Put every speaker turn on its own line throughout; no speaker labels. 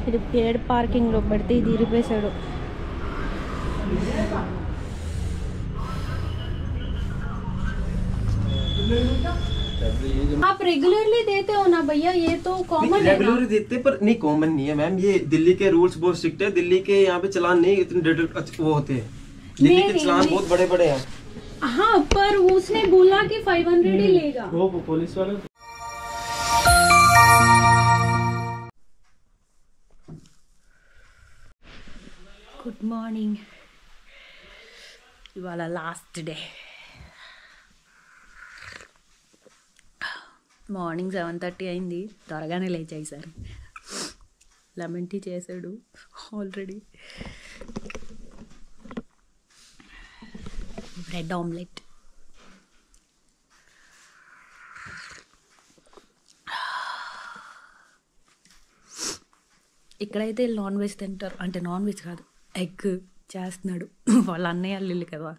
ఇది పేడ్ పార్కింగ్లో పెడితే ఇది ఇరిపేశాడు. आप रेगुलरली देते हो ना भैया? ये तो कॉमन है।
रेगुलरली देते पर नहीं, कॉमन नहीं है मैम। ये दिल्ली के रूल्स बहुत स्ट्रिक्ट है। दिल्ली के यहाँ पे चलान नहीं इतने वो होते हैं। दिल्ली के चलान बहुत बड़े बड़े हैं।
हाँ, पर उसने बोला कि 500 ही लेगा
वो पुलिस वाला।
Good morning. ఇవాళ లాస్ట్ డే. మార్నింగ్ 7:30 అయింది. త్వరగానే లేచేసారు. లెమన్ టీ చేశాడు ఆల్రెడీ. Bread omelette. ఇక్కడైతే నాన్ వెజ్ తింటారు. అంటే నాన్ వెజ్ కాదు, ఎగ్ చేస్తున్నాడు. వాళ్ళ అన్నయ్య అల్లిల్లు కదా.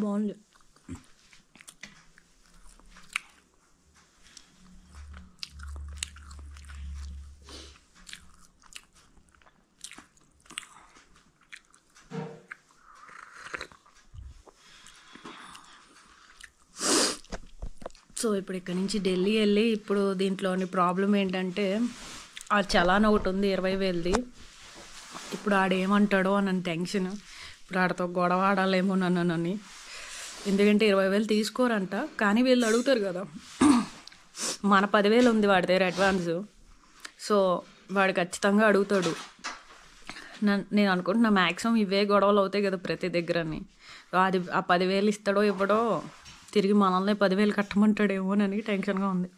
బాగుంది. సో ఇప్పుడు ఇక్కడ నుంచి ఢిల్లీ వెళ్ళి, ఇప్పుడు దీంట్లోని ప్రాబ్లం ఏంటంటే ఆ చలాన్ ఒకటి ఉంది 20,000ది. ఇప్పుడు ఆడేమంటాడో అని టెన్షన్. ఇప్పుడు ఆడతో గొడవ ఆడాలేమో నన్నని. ఎందుకంటే 20,000 తీసుకోరంట, కానీ వీళ్ళు అడుగుతారు కదా. మన 10,000 ఉంది వాడి దగ్గర అడ్వాన్స్. సో వాడు ఖచ్చితంగా అడుగుతాడు. నేను అనుకుంటున్నా మ్యాక్సిమం ఇవే గొడవలు అవుతాయి కదా ప్రతి దగ్గరని. అది ఆ 10,000 ఇస్తాడో ఇవ్వడో, తిరిగి మనల్ని 10,000 కట్టమంటాడేమోనని టెన్షన్గా ఉంది.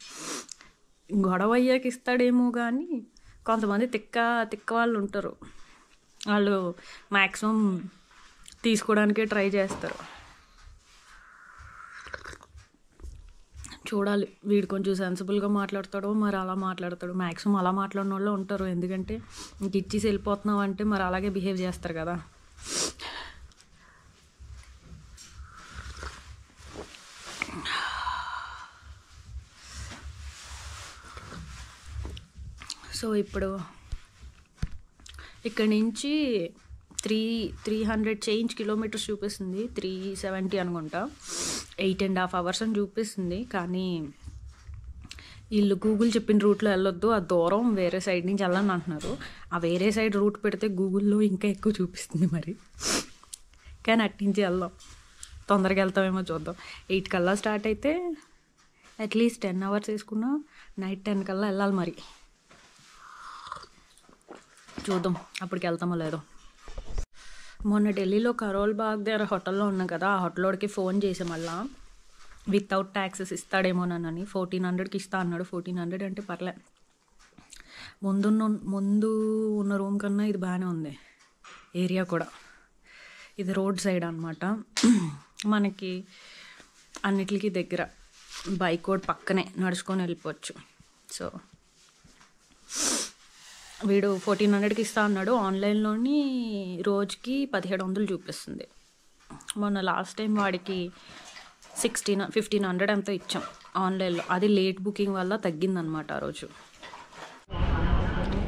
గొడవ అయ్యాక ఇస్తాడేమో, కానీ కొంతమంది తిక్క వాళ్ళు ఉంటారు. వాళ్ళు మ్యాక్సిమం తీసుకోవడానికే ట్రై చేస్తారు. చూడాలి, వీడు కొంచెం సెన్సిబుల్గా మాట్లాడతాడో మరి అలా మాట్లాడతాడు. మ్యాక్సిమం అలా మాట్లాడిన వాళ్ళు ఉంటారు. ఎందుకంటే ఇంక ఇచ్చేసి వెళ్ళిపోతున్నావు అంటే మరి అలాగే బిహేవ్ చేస్తారు కదా. సో ఇప్పుడు ఇక్కడ నుంచి 300 చేంజ్ కిలోమీటర్స్ చూపిస్తుంది. 370 అనుకుంటా. 8.5 hours అని చూపిస్తుంది. కానీ వీళ్ళు గూగుల్ చెప్పిన రూట్లో వెళ్ళొద్దు, ఆ దూరం వేరే సైడ్ నుంచి వెళ్ళని అంటున్నారు. ఆ వేరే సైడ్ రూట్ పెడితే గూగుల్లో ఇంకా ఎక్కువ చూపిస్తుంది మరి. కానీ అట్నుంచి వెళ్దాం, తొందరగా వెళ్తామేమో చూద్దాం. 8 కల్లా స్టార్ట్ అయితే అట్లీస్ట్ 10 hours వేసుకున్నా నైట్ 10 కల్లా వెళ్ళాలి మరి. చూద్దాం అప్పటికి వెళ్తామో లేదో. మొన్న ఢిల్లీలో కరోల్ బాగ్ దగ్గర హోటల్లో ఉన్నా కదా, ఆ హోటల్లోడికి ఫోన్ చేసే మళ్ళా వితౌట్ ట్యాక్సెస్ ఇస్తాడేమోనని 1400కి ఇస్తా అన్నాడు. 1400 అంటే పర్లే. ముందు ఉన్న రూమ్ కన్నా ఇది బాగానే ఉంది. ఏరియా కూడా ఇది రోడ్ సైడ్ అనమాట. మనకి అన్నిటికీ దగ్గర. బైక్ రోడ్ పక్కనే నడుచుకొని వెళ్ళిపోవచ్చు. సో వీడు 1400కి ఇస్తా అన్నాడు. ఆన్లైన్లోని రోజుకి 1700 చూపిస్తుంది. మొన్న లాస్ట్ టైం వాడికి 1500 ఎంతో ఇచ్చాం ఆన్లైన్లో. అది లేట్ బుకింగ్ వల్ల తగ్గిందనమాట ఆ రోజు.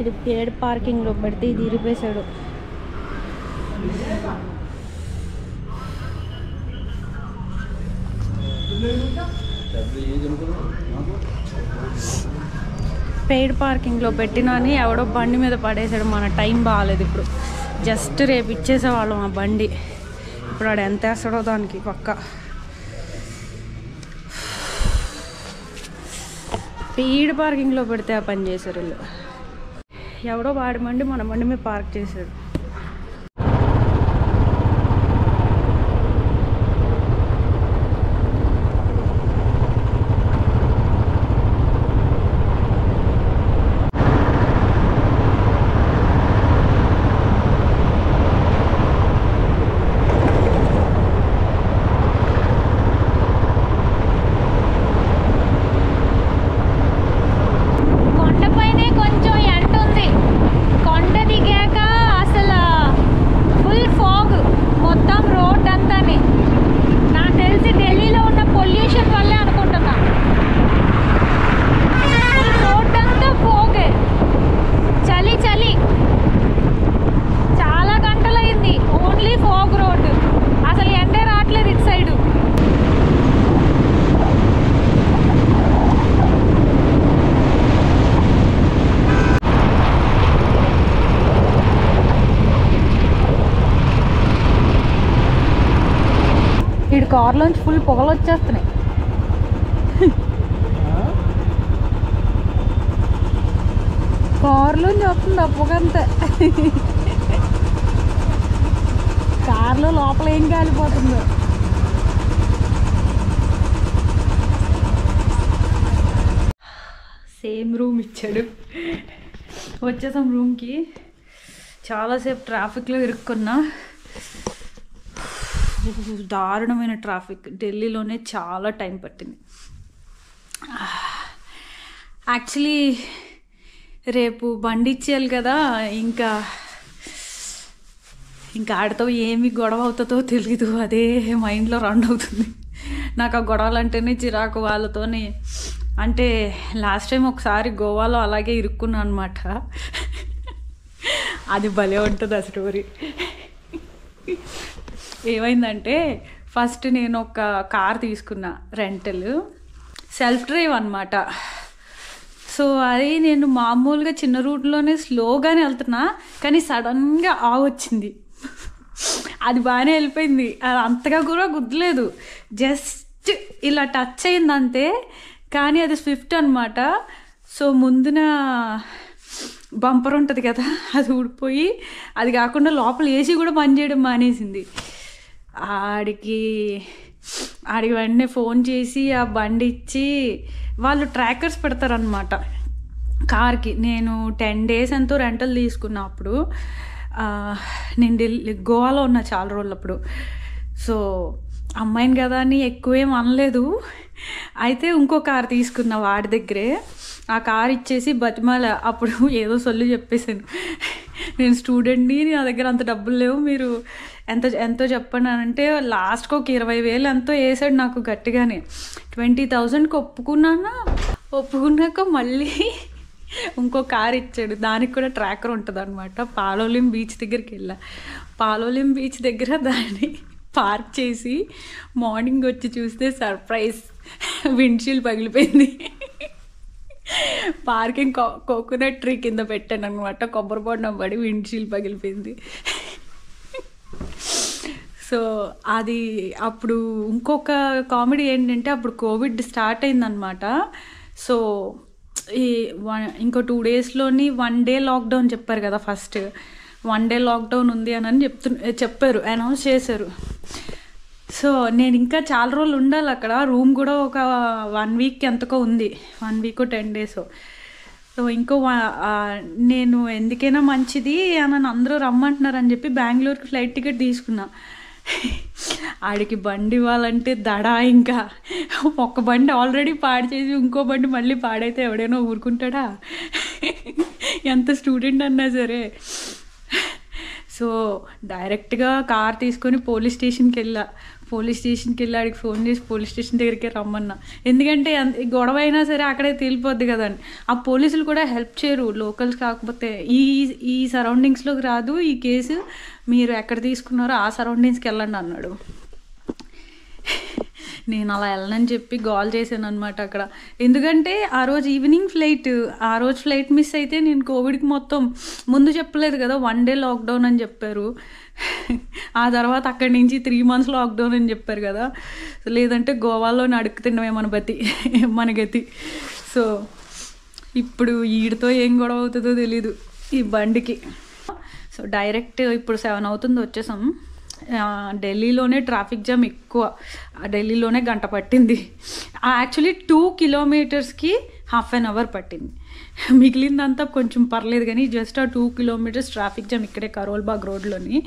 ఇది పేడ్ పార్కింగ్లో పెడితే ఇది ఇరిపేశాడు. పెయిడ్ పార్కింగ్లో పెట్టినని ఎవడో బండి మీద పడేసాడు. మన టైం బాగాలేదు. ఇప్పుడు జస్ట్ రేపు ఇచ్చేసేవాళ్ళం ఆ బండి. ఇప్పుడు వాడు ఎంత వేస్తాడో దానికి పక్క. పెయిడ్ పార్కింగ్లో పెడితే ఆ పని చేశారు వీళ్ళు. ఎవడో వాడి బండి మన బండి మీద పార్క్ చేశాడు. కొండ దిగాక అసలు కార్లోంచి ఫుల్ పొగలు వచ్చేస్తున్నాయి. కార్లోంచి వస్తుంది ఆ పొగ అంతా. కార్లో లోపల ఏం కాలిపోతుందో. సేమ్ రూమ్ ఇచ్చాడు. వచ్చేసాం రూమ్కి. చాలాసేపు ట్రాఫిక్లో ఇరుక్కున్నా. దారుణమైన ట్రాఫిక్. ఢిల్లీలోనే చాలా టైం పట్టింది. యాక్చువల్లీ రేపు బండి ఇచ్చేయాలి కదా, ఇంకా ఆడితో ఏమి గొడవ అవుతుందో తెలీదు. అదే మైండ్లో రన్ అవుతుంది నాకు. ఆ గొడవలు అంటేనే చిరాకు వాళ్ళతోనే. అంటే లాస్ట్ టైం ఒకసారి గోవాలో అలాగే ఇరుక్కున్నా అనమాట. అది భలే ఉంటుంది ఆ స్టోరీ. ఏమైందంటే ఫస్ట్ నేను ఒక కార్ తీసుకున్నా, రెంటల్, సెల్ఫ్ డ్రైవ్ అనమాట. సో అది నేను మామూలుగా చిన్న రూట్లోనే స్లోగానే వెళ్తున్నా, కానీ సడన్గా ఆగొచ్చింది. అది బాగానే వెళ్ళిపోయింది. అది అంతగా కూడా గుర్తులేదు, జస్ట్ ఇలా టచ్ అయింది అంతే. కానీ అది స్విఫ్ట్ అనమాట. సో ముందున బంపర్ ఉంటుంది కదా, అది ఊడిపోయి, అది కాకుండా లోపల ఏసీ కూడా పనిచేయడం మానేసింది. ఆడికి వెంటనే ఫోన్ చేసి ఆ బండి ఇచ్చి, వాళ్ళు ట్రాకర్స్ పెడతారనమాట కార్కి. నేను 10 days ఎంతో రెంటల్ తీసుకున్నా అప్పుడు. నేను గోవాలో ఉన్నా చాలా రోజులు అప్పుడు. సో అమ్మాయిని కదా అని ఎక్కువేం అనలేదు. అయితే ఇంకో కార్ తీసుకున్నా వాడి దగ్గరే. ఆ కార్ ఇచ్చేసి బతిమాల. అప్పుడు ఏదో సొల్లు చెప్పేశాను, నేను స్టూడెంట్ని, నా దగ్గర అంత డబ్బులు లేవు, మీరు ఎంతో చెప్పండి అని. అంటే లాస్ట్కి ఒక 20,000 ఎంతో వేసాడు నాకు గట్టిగానే. 20,000కి ఒప్పుకున్నాక మళ్ళీ ఇంకో కార్ ఇచ్చాడు. దానికి కూడా ట్రాకర్ ఉంటుంది అనమాట. పాలోలిం బీచ్ దగ్గరికి వెళ్ళా. పాలోలిం బీచ్ దగ్గర దాన్ని పార్క్ చేసి మార్నింగ్ వచ్చి చూస్తే సర్ప్రైజ్, విండ్షీల్డ్ పగిలిపోయింది. పార్కింగ్ కోకోనట్ ట్రీ కింద పెట్టాను అనమాట. కొబ్బరి బొండం పడి విండ్షీల్డ్ పగిలిపోయింది. సో అది అప్పుడు ఇంకొక కామెడీ ఏంటంటే, అప్పుడు కోవిడ్ స్టార్ట్ అయిందనమాట. సో ఇంకో 2 daysలోని 1 day లాక్డౌన్ చెప్పారు కదా. ఫస్ట్ 1 day లాక్డౌన్ ఉంది అని చెప్పారు, అనౌన్స్ చేశారు. సో నేను ఇంకా చాలా రోజులు ఉండాలి అక్కడ. రూమ్ కూడా ఒక 1 week ఎంతకో ఉంది, 1 week 10 days. సో నేను ఎందుకైనా మంచిది అని అందరూ రమ్మంటున్నారు అని చెప్పి బెంగళూరుకి ఫ్లైట్ టికెట్ తీసుకున్నా. ఆడికి బండి ఇవ్వాలంటే దడా. ఇంకా ఒక బండి ఆల్రెడీ పాడు చేసి ఇంకో బండి మళ్ళీ పాడైతే ఎవడైనా ఊరుకుంటాడా, ఎంత స్టూడెంట్ అన్నా సరే. సో డైరెక్ట్గా కార్ తీసుకొని పోలీస్ స్టేషన్కి వెళ్ళి ఆడికి ఫోన్ చేసి పోలీస్ స్టేషన్ దగ్గరికి రమ్మన్నా. ఎందుకంటే గొడవ అయినా సరే అక్కడే తేలిపోద్ది కదండి. ఆ పోలీసులు కూడా హెల్ప్ చేయరు, లోకల్స్ కాకపోతే. ఈ సరౌండింగ్స్లోకి రాదు ఈ కేసు, మీరు ఎక్కడ తీసుకున్నారో ఆ సరౌండింగ్స్కి వెళ్ళండి అన్నాడు. నేను అలా వెళ్ళనని చెప్పి కాల్ చేశాను అనమాట అక్కడ. ఎందుకంటే ఆ రోజు ఈవినింగ్ ఫ్లైట్, ఆ రోజు ఫ్లైట్ మిస్ అయితే నేను కోవిడ్కి మొత్తం ముందు చెప్పలేదు కదా, 1 day లాక్డౌన్ అని చెప్పారు. ఆ తర్వాత అక్కడి నుంచి 3 months లాక్డౌన్ అని చెప్పారు కదా. లేదంటే గోవాలో అడుక్కు తినమే మన గతి. సో ఇప్పుడు వీడితో ఏం గొడవ అవుతుందో తెలీదు ఈ బండికి. సో డైరెక్ట్ ఇప్పుడు 7 అవుతుంది వచ్చేసాం. ఢిల్లీలోనే ట్రాఫిక్ జామ్ ఎక్కువ. ఢిల్లీలోనే గంట పట్టింది. యాక్చువల్లీ 2 kilometers ½ an hour పట్టింది. మిగిలిందంతా కొంచెం పర్లేదు, కానీ జస్ట్ ఆ 2 kilometers ట్రాఫిక్ జామ్ ఇక్కడే కరోల్బాగ్ రోడ్లోని.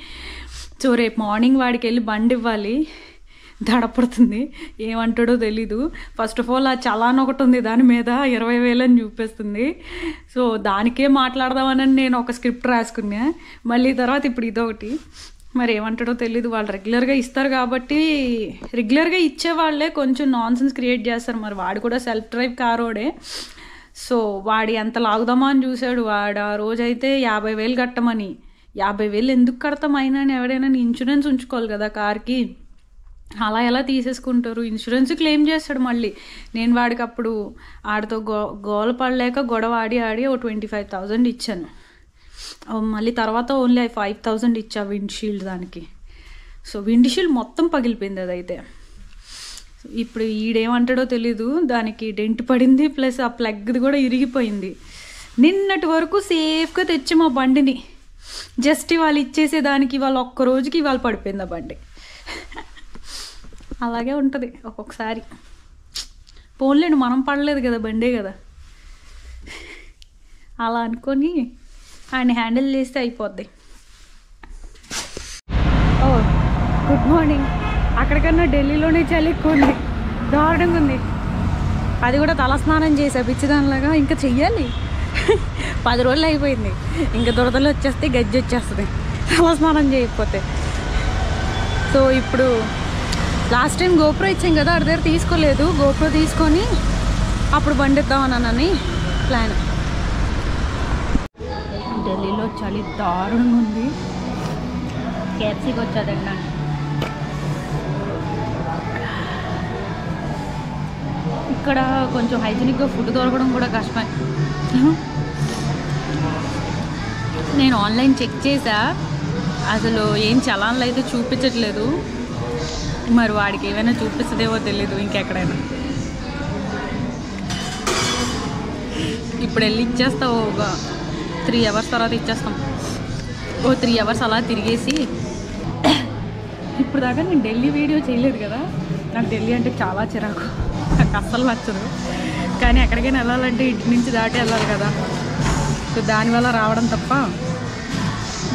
సో రేపు మార్నింగ్ వాడికి వెళ్ళి బండి ఇవ్వాలి. దడపడుతుంది, ఏమంటాడో తెలీదు. ఫస్ట్ ఆఫ్ ఆల్ ఆ చలాన్ ఒకటి ఉంది, దాని మీద 20,000 అని చూపిస్తుంది. సో దానికే మాట్లాడదామని నేను ఒక స్క్రిప్ట్ రాసుకున్నా. మళ్ళీ తర్వాత ఇప్పుడు ఇదొకటి, మరి ఏమంటాడో తెలీదు. వాళ్ళు రెగ్యులర్గా ఇస్తారు కాబట్టి, రెగ్యులర్గా ఇచ్చేవాళ్ళే కొంచెం నాన్సెన్స్ క్రియేట్ చేస్తారు. మరి వాడు కూడా సెల్ఫ్ డ్రైవ్ కారోడే. సో వాడు ఎంత లాగుదామా అని చూశాడు. వాడు ఆ రోజైతే 50,000 కట్టమని. 50,000 ఎందుకు కడతాం? అయినా ఎవడైనా ఇన్సూరెన్స్ ఉంచుకోవాలి కదా కార్కి. అలా ఎలా తీసేసుకుంటారు? ఇన్సూరెన్స్ క్లెయిమ్ చేస్తాడు మళ్ళీ. నేను వాడికి అప్పుడు ఆడితో గోల పడలేక గొడవ ఆడి ఓ 25,000 ఇచ్చాను. మళ్ళీ తర్వాత ఓన్లీ 5,000 ఇచ్చా విండ్షీల్డ్ దానికి. సో విండ్షీల్డ్ మొత్తం పగిలిపోయింది అదైతే. ఇప్పుడు ఈడేమంటాడో తెలీదు, దానికి డెంట్ పడింది, ప్లస్ ఆ ప్లగ్ది కూడా ఇరిగిపోయింది. నిన్నటి వరకు సేఫ్గా తెచ్చి మా బండిని జస్ట్ వాళ్ళు ఇచ్చేసేదానికి వాళ్ళు ఒక్క రోజుకి ఇవాళ పడిపోయింది ఆ బండి. అలాగే ఉంటుంది ఒక్కొక్కసారి. పోన్లేండి, మనం పడలేదు కదా, బండే కదా, అలా అనుకొని ఆయన హ్యాండిల్ చేస్తే అయిపోద్ది. ఓ గుడ్ మార్నింగ్. అక్కడికన్నా ఢిల్లీలోనే చలి ఎక్కువ ఉంది, దారుణంగా ఉంది. అది కూడా తలస్నానం చేసా పిచ్చిదానిలాగా. ఇంకా చెయ్యాలి, 10 రోజులు అయిపోయింది. ఇంకా దురదలు వచ్చేస్తే గజ్జి వచ్చేస్తుంది తలస్నానం చేయకపోతే. సో ఇప్పుడు లాస్ట్ టైం గోప్రో ఇచ్చాం కదా, అడి దగ్గర తీసుకోలేదు. గోప్రో తీసుకొని అప్పుడు బండి ఇద్దామని ప్లాన్. ఢిల్లీలో చలి దారుణంగా ఉంది. కేఎఫ్సీకి వచ్చేదండి. ఇక్కడ కొంచెం హైజీనిక్గా ఫుడ్ దొరకడం కూడా కష్టమే. నేను ఆన్లైన్ చెక్ చేసా, అసలు ఏం చలాన్లు అయితే చూపించట్లేదు. మరి వాడికి ఏమైనా చూపిస్తుందేమో తెలీదు ఇంకెక్కడైనా. ఇప్పుడు వెళ్ళి ఇచ్చేస్తావు, ఒక 3 అవర్స్ తర్వాత ఇచ్చేస్తాం. 3 అవర్స్ అలా తిరిగేసి. ఇప్పుడు దాకా నేను ఢిల్లీ వీడియో చేయలేదు కదా, నాకు ఢిల్లీ అంటే చాలా చిరాకు, నాకు అస్సలు నచ్చదు. కానీ ఎక్కడికైనా వెళ్ళాలంటే ఇంటి నుంచి దాటి వెళ్ళాలి కదా, సో దానివల్ల రావడం తప్ప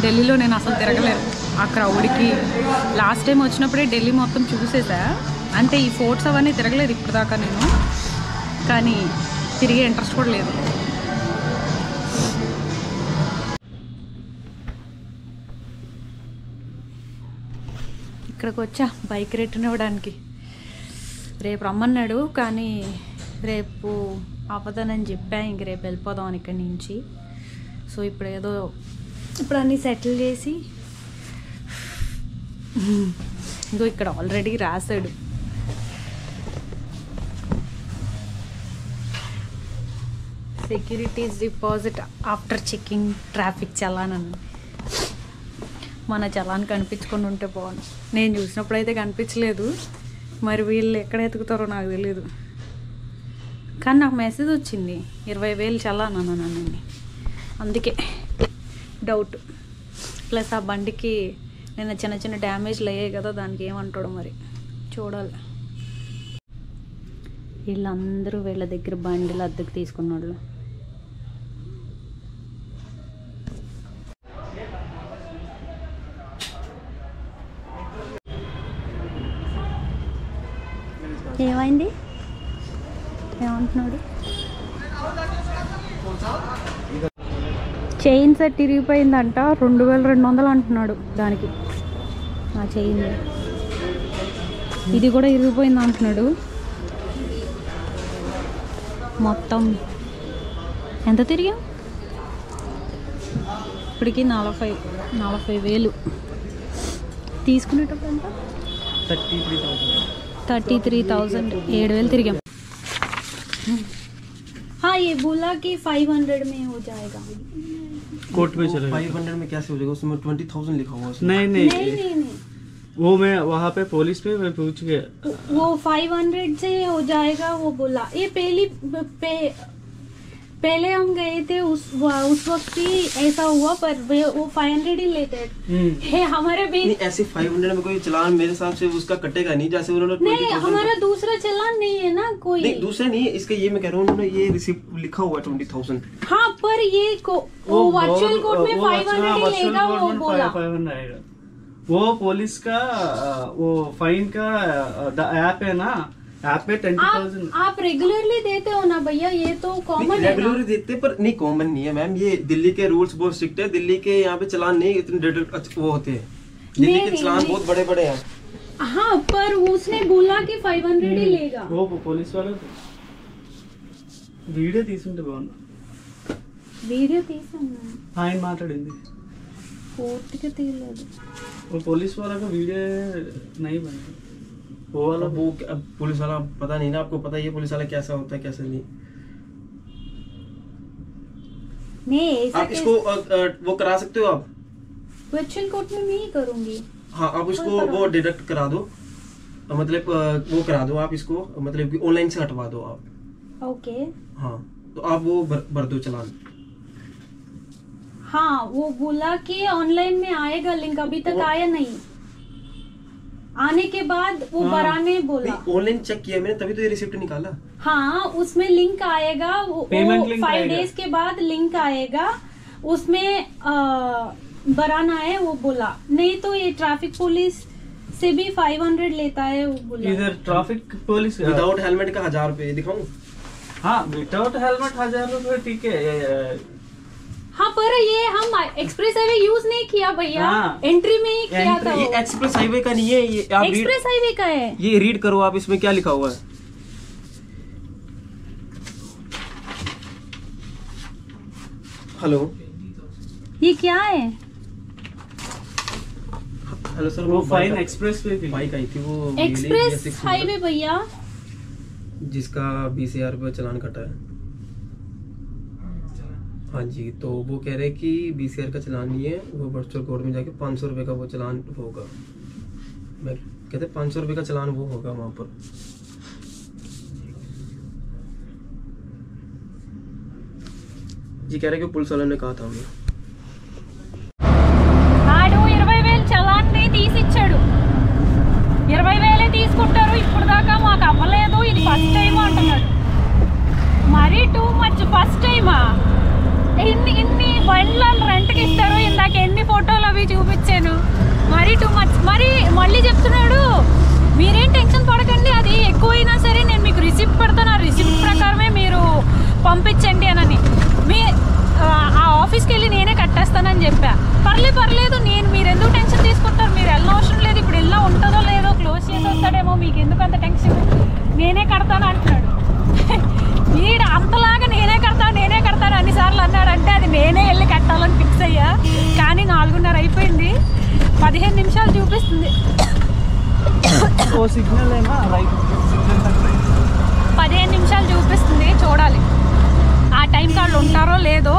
ఢిల్లీలో నేను అసలు తిరగలేదు. ఆ క్రౌడ్కి లాస్ట్ టైం వచ్చినప్పుడే ఢిల్లీ మొత్తం చూసేసా, అంటే ఈ ఫోర్ట్స్ అవన్నీ తిరగలేదు ఇప్పుడు దాకా నేను, కానీ తిరిగే ఇంట్రెస్ట్ కూడా లేదు. ఇక్కడికి వచ్చా బైక్ రిటర్న్ ఇవ్వడానికి. రేపు రమ్మన్నాడు, కానీ రేపు అవ్వదనని చెప్పా. ఇంక రేపు వెళ్ళిపోదాం అని ఇక్కడి నుంచి. సో ఇప్పుడు అన్నీ సెటిల్ చేసి, ఇంకో ఇక్కడ ఆల్రెడీ రాశాడు securities deposit after checking traffic challan అని. మన చలాన్ కనిపించుకొని ఉంటే బాగుంది. నేను చూసినప్పుడు అయితే కనిపించలేదు, మరి వీళ్ళు ఎక్కడ ఎతుకుతారో నాకు తెలియదు. కానీ నాకు మెసేజ్ వచ్చింది 20,000 చలాన్ అన్నాను, అందుకే డౌట్. ప్లస్ ఆ బండికి నిన్న చిన్న చిన్న డ్యామేజ్లు అయ్యాయి కదా, దానికి ఏమంటాడో మరి చూడాలి. వీళ్ళందరూ వీళ్ళ దగ్గర బండిలు అద్దెకు తీసుకున్నాడు. ఏమైంది, ఏమంటున్నాడు? చైన్ సెట్ ఇరిగిపోయిందంట, 2,200 అంటున్నాడు దానికి. ఆ చైన్ ఇది కూడా ఇరిగిపోయింది అంటున్నాడు. మొత్తం ఎంత తిరిగాం ఇప్పటికి? 40,000 తీసుకునేటప్పుడు ఎంత? 33,000 7,000 తిరిగాం. हाँ ये बोला कि 500 में हो जाएगा.
कोर्ट में चलेगा.
500 में कैसे हो जाएगा? उसमें 20,000 लिखा हुआ है.
नहीं वो मैं वहाँ पे पुलिस पे मैं पूछ गया,
वो 500 से हो जाएगा वो बोला. ये पहले हम गए थे उस वक्त ही ऐसा हुआ, पर वो 500 ही लेते हैं हमारे भी.
नहीं ऐसे 500 में कोई चलान मेरे हिसाब से उसका कटेगा नहीं, जैसे उन्होंने
नहीं हमारा दूसरा चलान नहीं है ना कोई.
नहीं दूसरा नहीं, इसका ये मैं कह रहा हूँ, उन्होंने ये रिसिप्ट लिखा हुआ है 20,000.
हाँ पर ये वो वर्चुअल कोड में 500 ही लेगा वो बोला.
500 आएगा. वो पुलिस का वो फाइन का ऐप है ना, ऐप पे 20,000.
आप रेगुलरली देते हो ना भैया, ये तो कॉमन है.
रेगुलर देते पर नहीं, कॉमन नहीं है मैम. ये दिल्ली के रूल्स बहुत स्ट्रिक्ट है. दिल्ली के यहाँ पे चलान नहीं इतने वो होते हैं. दिल्ली के चलान बहुत बड़े बड़े हैं.
हाँ पर उसने बोला कि 500 ही लेगा.
वो पुलिस वाला వీడియో తీసుంటే బాగుంది.
వీడియో తీసాను,
ఆయన మాట్లాడింది
పూర్తిగా తీయలేదు.
वो पुलिस वाला का वीडियो नहीं बना. वो वाला
वो अब पुलिस वाला पता नहीं ना, आपको पता है ये पुलिस वाला कैसा होता है कैसा नहीं.
नहीं
आप इसको वो करा सकते हो आप.
वर्चुअल कोड में मैं ही करूंगी.
हाँ आप इसको वो डिडक्ट करा दो. मतलब वो करा दो आप इसको, मतलब कि ऑनलाइन से हटवा दो आप।
ओके।
हाँ तो आप वो भर दो चालान।
हाँ वो बोला कि ऑनलाइन में आएगा लिंक, अभी तक आया नहीं। आने के बाद वो भराने बोला।
ऑनलाइन चेक किया मैंने तभी तो ये रिसिप्ट निकाला।
हाँ उसमें लिंक आएगा, वो 5 डेज के बाद लिंक आएगा, उसमें भराना है वो बोला। नहीं तो ये ट्रैफिक पुलिस से भी 500 लेता है वो बोला।
इधर ट्रैफिक पुलिस
विदाउट हेलमेट का 1000 रुपए दिखाऊं?
हाँ विदाउट हेलमेट 1000 रुपए ठीक है।
हाँ पर ये हम एक्सप्रेस हाईवे यूज नहीं किया भैया, एंट्री में ही किया था।
ये एक्सप्रेस हाईवे का नहीं है, ये आप
एक्सप्रेस हाईवे का है।
ये रीड करो आप, इसमें क्या लिखा हुआ है। हेलो
ये क्या है?
हेलो सर,
वो फाइन एक्सप्रेस पे थी,
बाइक आई थी वो
एक्सप्रेस हाईवे भैया,
जिसका 20,000 रुपये चालान कटा है। हाँ जी, तो वो कह रहे कि 20,000 का चालान नहीं है, वो वर्चुअल कोर्ट में जाके 500 रुपये का वो चालान होगा। मैं कहते 500 रुपये का चालान वो होगा वहाँ पर। जी कह रहे कि पुलिस वालों ने कहा था हमें।
ఆడు 20,000 చలాన్ ని తీసి ఇచ్చాడు। 20,000 తీసుకుంటారు, ఇప్పుడు దాకా మాకు అవ్వలేదు, ఇది ఫస్ట్ టైం అంటున్నాడు। మరీ టూ మచ్, ఫస్ట్ టైమా? ఇన్ని బండ్లను రెంట్కి ఇస్తారు, ఇందాక ఎన్ని ఫోటోలు అవి చూపించాను, మరీ టూ మచ్। మళ్ళీ చెప్తున్నాడు మీరేం టెన్షన్ పడకండి, అది ఎక్కువైనా సరే నేను మీకు రిసిప్ట్ పెడతాను, ఆ రిసిప్ట్ ప్రకారమే మీరు పంపించండి అని। ఆ ఆఫీస్కి వెళ్ళి నేనే కట్టేస్తానని చెప్పా। పర్లేదు మీరు ఎందుకు టెన్షన్ తీసుకుంటారు, మీరు వెళ్ళనవసరం లేదు, ఇప్పుడు వెళ్ళా ఉంటుందో లేదో, క్లోజ్ చేసి వస్తాడేమో, మీకు ఎందుకు అంత టెన్షన్, నేనే కడతాను అంటున్నాడు। వీడు అంతలాగా నేనే కడతాను అన్నిసార్లు అన్నాడంటే అది నేనే వెళ్ళి కట్టాలని ఫిక్స్ అయ్యా। కానీ 4:30 అయిపోయింది, 15 నిమిషాలు చూపిస్తుంది।
वो सिग्नल है ना, राइट सिग्नल तक
15 నిమిషాలు చూపిస్తుంది, చూడాలి ఆ టైంకి వాళ్ళు ఉంటారో లేదో।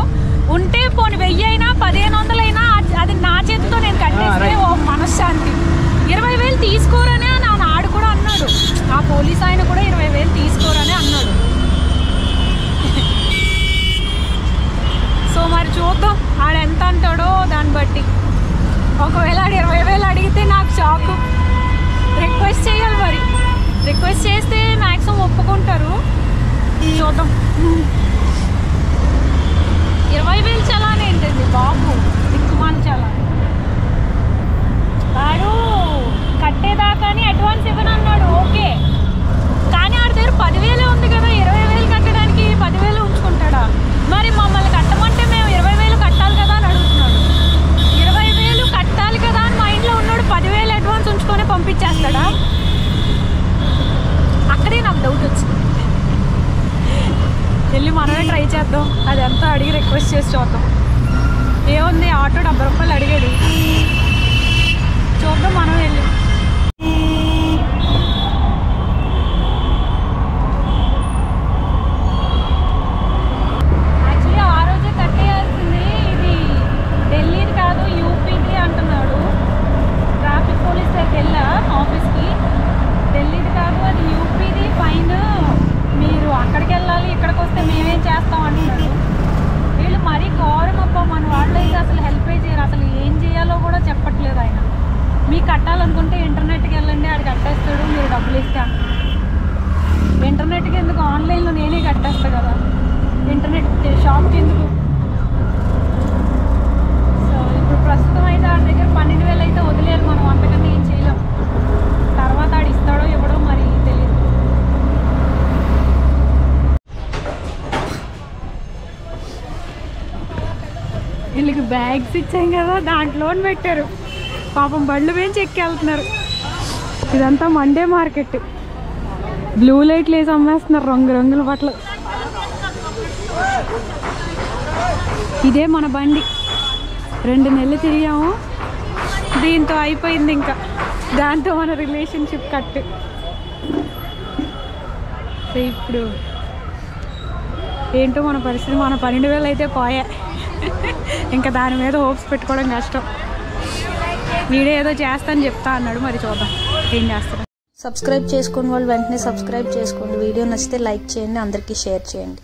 ఉంటే పోనీ 1000 అయినా 1500 అయినా అది నా చేతితో నేను కట్టేస్తే ఓ మనశ్శాంతి। 20,000 తీసుకోరనే ఆడు కూడా అన్నాడు, ఆ పోలీస్ ఆయన కూడా 20,000 తీసుకోరనే అన్నాడు। సో మరి చూద్దాం ఆడు ఎంత అంటాడో దాన్ని బట్టి। ఒకవేళ ఆడు 20,000 అడిగితే నాకు షాకు, రిక్వెస్ట్ చేయాలి, మరి రిక్వెస్ట్ చేస్తే మ్యాక్సిమం ఒప్పుకుంటారు, చూద్దాం। 20,000 చలాన్ ఏంటండి బాబు, దిక్కుమాల చలాన్। వాడు కట్టేదాకాని అడ్వాన్స్ ఇవ్వనన్నాడు, ఓకే, కానీ ఆడి దగ్గర 10,000 ఉంది కదా, 20,000 కట్టడానికి 10,000 ఉంచుకుంటాడా? మరి మమ్మల్ని కట్టమంటే మేము 20,000 కట్టాలి కదా అని అడుగుతున్నాడు। 20,000 కట్టాలి కదా అని మైండ్లో ఉన్నాడు, 10,000 అడ్వాన్స్ ఉంచుకొని పంపించేస్తాడా? అక్కడే నాకు డౌట్ వచ్చింది, వెళ్ళి మనమే ట్రై చేద్దాం, అదంతా అడిగి రిక్వెస్ట్ చేసి చూద్దాం। ఏముంది, ఆటో 70 రూపాయలు అడిగాడు, చూద్దాం మనం వెళ్ళి। యాక్చువల్లీ ఆ రోజే కట్టేయాల్సింది, ఇది ఢిల్లీది కాదు యూపీది అంటున్నాడు। ట్రాఫిక్ పోలీస్ దగ్గరికి వెళ్ళా ఆఫీస్కి, ఢిల్లీది కాదు అది యూపీది, ఫైన్ మీరు అక్కడికి వెళ్ళాలి, ఇక్కడికి వస్తే మేమేం చేస్తాం అంటున్నాడు। వీళ్ళు మరీ ఘోరం అబ్బా, మన వాళ్ళు అయితే అసలు హెల్ప్ చేయరు, అసలు ఏం చేయాలో కూడా చెప్పట్లేదు ఆయన। మీకు కట్టాలనుకుంటే ఇంటర్నెట్కి వెళ్ళండి, ఆడు కట్టేస్తాడు, మీరు డబ్బులు ఇస్తే అంటాడు। ఇంటర్నెట్కి ఎందుకు, ఆన్లైన్లో నేనే కట్టేస్తా కదా, ఇంటర్నెట్ షాప్కి ఎందుకు? సో ఇప్పుడు ప్రస్తుతం అయితే ఆడి దగ్గర 12,000 అయితే వదిలేరు మనం, అంతకన్నా ఏం చేయలేం। తర్వాత ఆడు ఇస్తాడో ఇవ్వడో మరి తెలియదు। వీళ్ళకి బ్యాగ్స్ ఇచ్చాం కదా, దాంట్లో పెట్టారు, పాపం బళ్ళు వేయించి ఎక్కి వెళ్తున్నారు। ఇదంతా మండే మార్కెట్, బ్లూ లైట్లు వేసి అమ్మేస్తున్నారు, రంగుల బట్టలు। ఇదే మన బండి, 2 నెలలు తిరిగాము, దీంతో అయిపోయింది, ఇంకా దాంతో మన రిలేషన్షిప్ కట్। సో ఇప్పుడు ఏంటో మన పరిస్థితి, మన 12,000 అయితే పోయా, ఇంకా దాని మీద హోప్స్ పెట్టుకోవడం కష్టం। వీడే ఏదో చేస్తాను చెప్తా అన్నాడు, మరి చూద్దాం ఏం చేస్తాడు।
సబ్స్క్రైబ్ చేసుకోని వాళ్ళు వెంటనే సబ్స్క్రైబ్ చేసుకోండి. వీడియో నచ్చితే లైక్ చేయండి, అందరికీ షేర్ చేయండి.